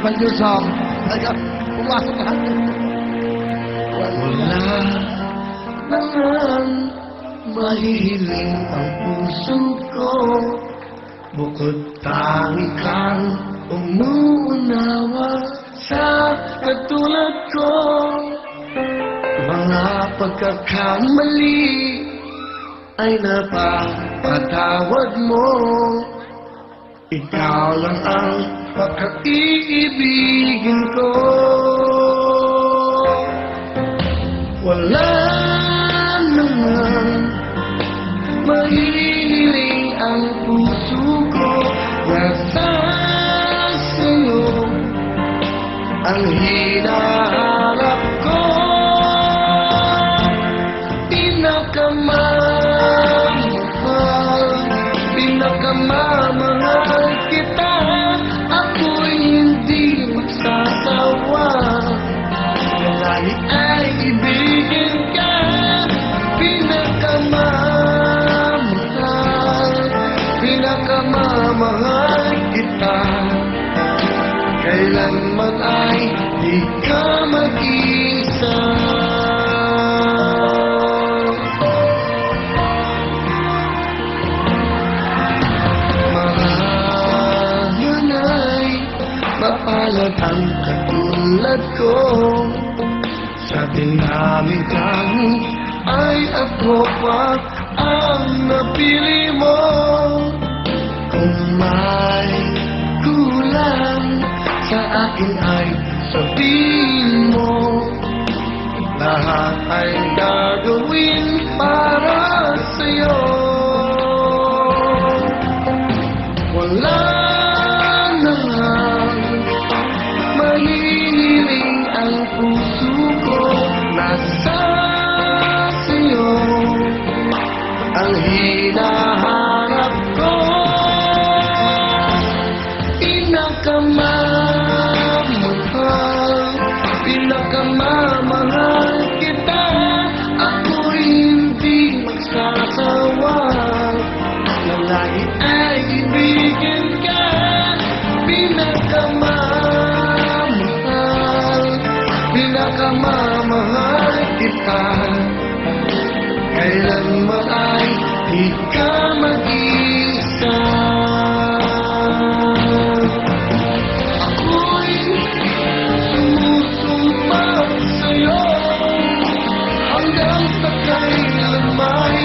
find your song. Talaga, pumasok lahat. Wala naman mahihiling ang puso ko, bukod tangi kang umuunawa sa katulad ko. Mga pagkakamali ay napapatawad mo. Ikaw lang ang pagkaiibigin ko. Wala naman mahihiling ang puso ko, nasa sa'yo ang hinahanap ko. Pinakamamahal kita, ako'y hindi magsasawa. Lagi ay ibigin ka, pinakamamahal kita. Kailanman ay di ka mag-isa. Mapalad ang katulad ko, sa dinamikang ay ako pa ang napili mo. Kung may kulang sa akin ay sabihin mo, lahat ay gagawin para sa'yo. Wala puso ko, nasa sa'yo ang hinahanap ko. Pinakamamahal kita, ako'y hindi magsasawa. Lagi ay ibigin ka, pinakamamahal kita. Kailanman ay di ka mag-isa. Ako'y sumusumpah sa'yo, hanggang sa kailan may